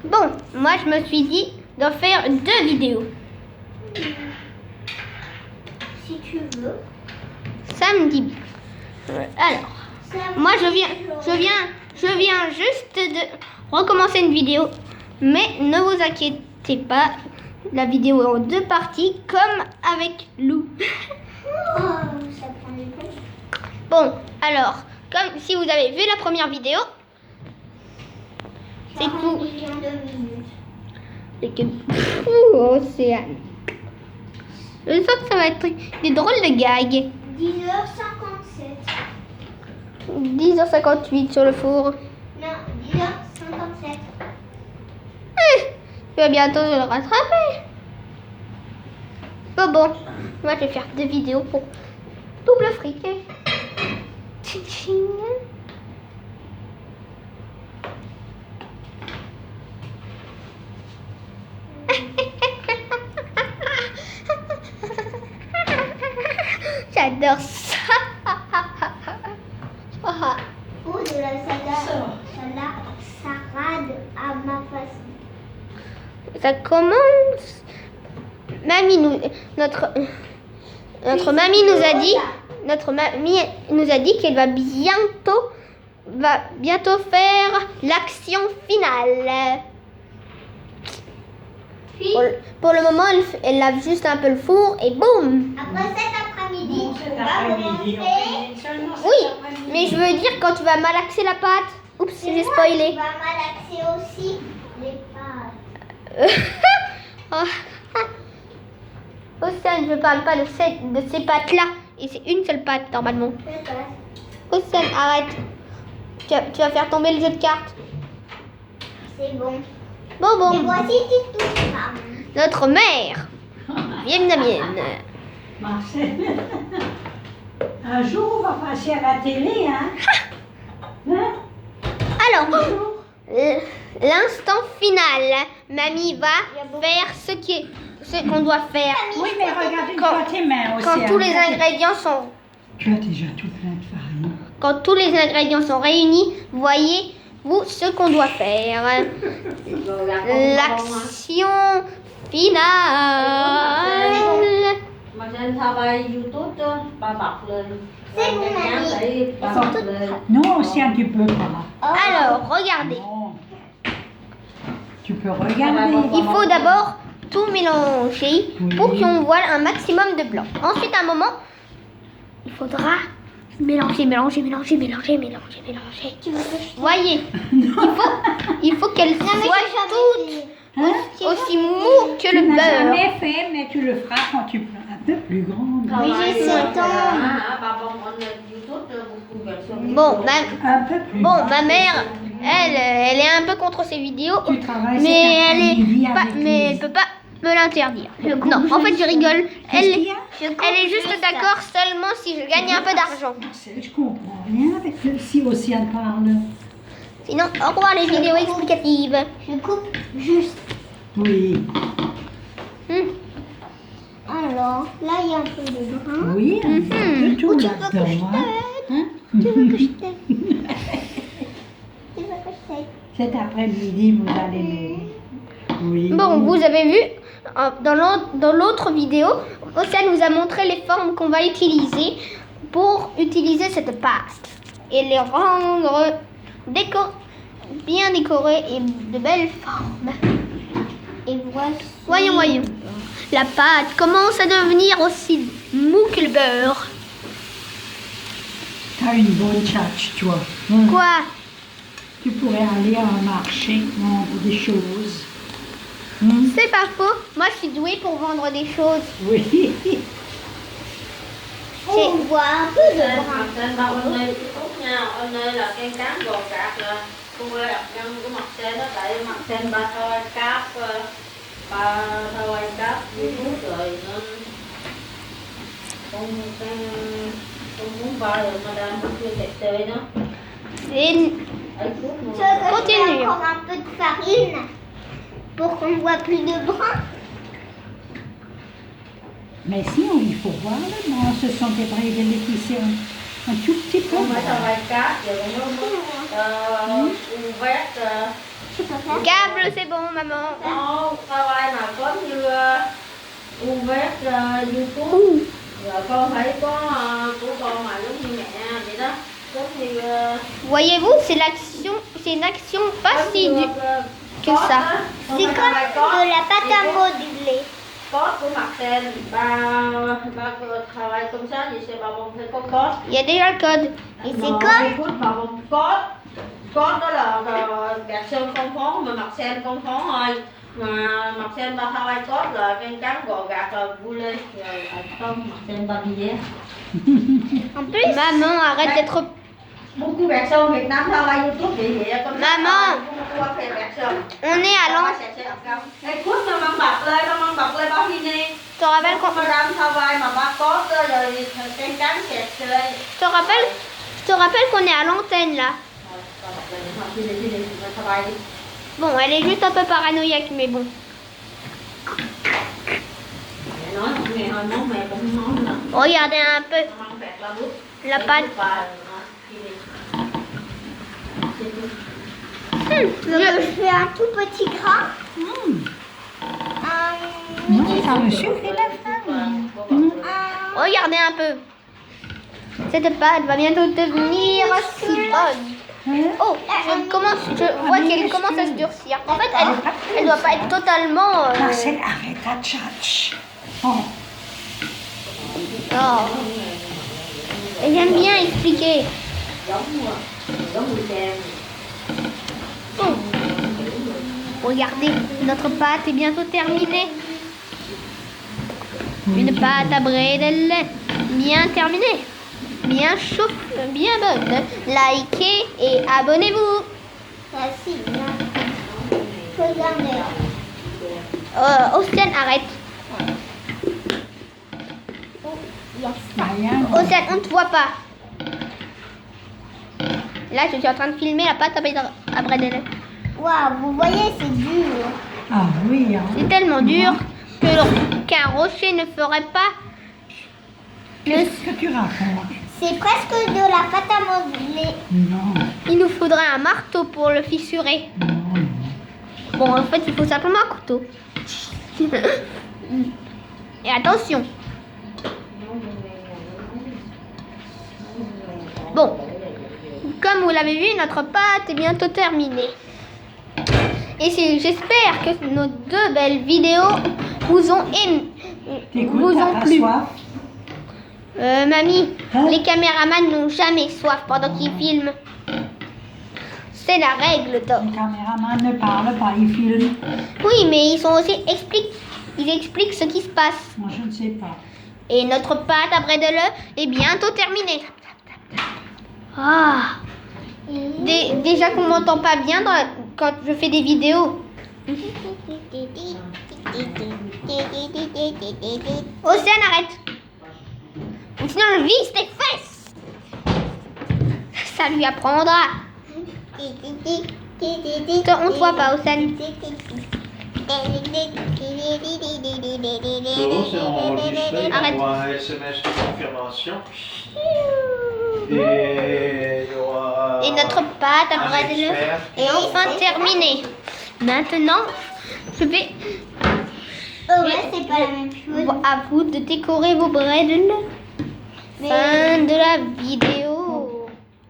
Bon, moi je me suis dit de faire 2 vidéos. Si tu veux. Ça me dit bien. Alors, moi je viens juste de recommencer une vidéo. Mais ne vous inquiétez pas, la vidéo est en 2 parties comme avec Lou. Oh, ça prend du temps. Bon, alors, comme si vous avez vu la première vidéo, c'est 40 tout. millions de minutes. Et que... Océane. Je sens que ça va être des drôles de gags. 10h57. 10h58 sur le four. Non, 10h57. Tu vas bientôt le rattraper. Bon, moi je vais faire 2 vidéos pour double friquet. Tching. J'adore ça. Ou de la salade à ma façon. Ça commence. Notre mamie nous a dit qu'elle va bientôt faire l'action finale. Puis, Pour le moment, elle lave juste un peu le four et boum. après cet après-midi, Bon, cet on va après-midi, on commencer. fait seulement cet Oui, après-midi. mais je veux dire quand tu vas malaxer la pâte. Oups, C'est j'ai moi spoilé. qui va malaxer aussi les pâtes. Océane, je parle pas de ces pâtes-là. Et c'est une seule pâte normalement. Océane, arrête. Tu vas faire tomber le jeu de cartes. C'est bon. Et Bon. voici tout ça. Notre mère vietnamienne. Marcel, un jour on va passer à la télé, hein? Hein? Alors, Un jour. l'instant final. Mamie va faire ce qu'on doit faire. Oui, mais regarde, tu Quand- as tes mains aussi. Quand hein. tous les ingrédients sont Tu as déjà tout plein de farine. Quand tous les ingrédients sont réunis, voyez-vous ce qu'on doit faire. L'action finale. Mà trên thao bay YouTube đó, ba bật lên. C'est mon Nhắn ami. để ba bật lên. Non, Océane, tu peux pas. Alors, regardez. Non. Tu peux regarder. Il faut d'abord tout mélanger pour qu'on voit un maximum de blanc. Ensuite, à un moment, il faudra mélanger. Tu veux que je Voyez, il faut qu'elle soit toute Hein? aussi mou que Tu le n'as beurre. jamais fait, mais tu le feras quand tu prends un peu plus grande. Oui, j'ai 7 ans. Ba bật lên YouTube đó, cũng gần xong. Bon, Un peu plus Bon, grande. ma mère, elle est un peu contre ces vidéos, Tu travailles mais cet après-midi elle avec les- peut pas me l'interdire. Non, en fait, je rigole. Qu'est-ce qu'il y a? Elle est juste d'accord seulement si je gagne un peu d'argent. Marcel, je comprends rien avec si Océane parle. Sinon, au revoir les vidéos explicatives. Je coupe juste. Oui. Alors, là, il y a un peu de brun. Oui, un peu de tout Ou tu veux que je là-dedans. hein. Hein? Tu veux que je t'aide Tu veux que je t'aide Cet après-midi, vous allez les... Oui. Bon, vous avez vu, dans l'autre vidéo, Océane nous a montré les formes qu'on va utiliser pour utiliser cette pâte et les rendre bien décorées et de belles formes. Et voici. Voyons. La pâte commence à devenir aussi mou que le beurre. T'as une bonne tchatche, toi. Hein? Quoi? Tu pourrais aller à un marché, vendre des choses. Hein? C'est pas faux. Moi, je suis douée pour vendre des choses. Oui. On voit un peu de Trên brun. mặt trên ba bên đây YouTube nha. Bên đây là kem cám gò cạp là cô quay đặt chân của mặt trên đó, tại mặt trên ba thôi cáp YouTube rồi nên con muốn ba rồi mà đang không chưa đẹp tươi đó. C'est Ở cuối Tu mùa. veux que je Continue. mette encore un peu de farine pour qu'on voit plus de brun. Mais si, il faut voir là, non, ce sont des braies de laitier un tout petit peu. Không phải tao quay cáp rồi cũng vét Tu peux faire? Câble, c'est bon, maman. Ô, sao ai mà có như UVS YouTube. Rồi con thấy có của con mà giống như mẹ vậy đó. Giống như Voyez-vous, c'est une action pas si dure que ça. C'est comme de la pâte à modeler. code của mặt sen ba travail comme ça thì sẽ vào vòng có code. Il y a déjà le code. Et c'est Rồi, comme phút vào vòng code. Code đó là gạt sơn con phón mà mặt sen con phón thôi. Mà mặt sen ba travail code là cái trắng gọt gạt là vui lên rồi không mặt sen ba đi en plus. Maman, arrête d'être... beaucoup gạt sơn Việt Nam travail YouTube vậy con Maman. On est à l'an... Ê, Phút nó mang bạc lên bao nhiêu đi. Tu te rappelles Con madame travail mà ba code rồi cái trắng kẹt chơi. tu te rappelles qu'on est à l'antenne là. Bon, elle est juste un peu paranoïaque, mais bon. Regardez un peu la pâte. Je fais un tout petit gras. Non, ça me suffit la femme. Regardez un peu. Cette pâte va bientôt devenir si bonne. Oh, je vois qu'elle commence à se durcir. En fait, elle doit pas être totalement... Marcel, arrête ta tchatch. Oh. Oh. Elle aime bien expliquer. Oh. Regardez, notre pâte est bientôt terminée. Une pâte à bredel bien terminée. Bien chauffe, bien bonne. Likez et abonnez-vous. Merci. Regardez. Océane, arrête. Rien. Océane, on ne te voit pas. Là, je suis en train de filmer la pâte à bredel. Waouh, vous voyez, c'est dur. Ah oui, hein. C'est tellement dur qu'un rocher ne ferait pas Qu'est-ce que tu racontes? C'est presque de la pâte à modeler. Non, Il nous faudrait un marteau pour le fissurer. non, non. Bon, en fait, il faut simplement un couteau. Et attention. Bon, comme vous l'avez vu, notre pâte est bientôt terminée. Et j'espère que nos deux belles vidéos vous ont T'écoutes, t'as pas plu. soif? Mamie, Hein? les caméramans n'ont jamais soif pendant qu'ils filment. C'est la règle d'or. Le caméraman ne parle pas, il filme. Oui, mais ils sont aussi ils expliquent ce qui se passe. Moi, je ne sais pas. Et notre pâte à bredel est bientôt terminée. Ah. Déjà qu'on m'entend pas bien quand je fais des vidéos. Océane, arrête. Sinon, je vise tes fesses. Ça lui apprendra. On te voit pas, Océane. C'est enregistré, il Arrête. envoie un SMS de confirmation. Et il y aura Et notre pâte à un bredel expert. est enfin terminée. Maintenant, je vais Ouais, c'est pas la même chose. à vous de décorer vos bredel. Fin de la vidéo.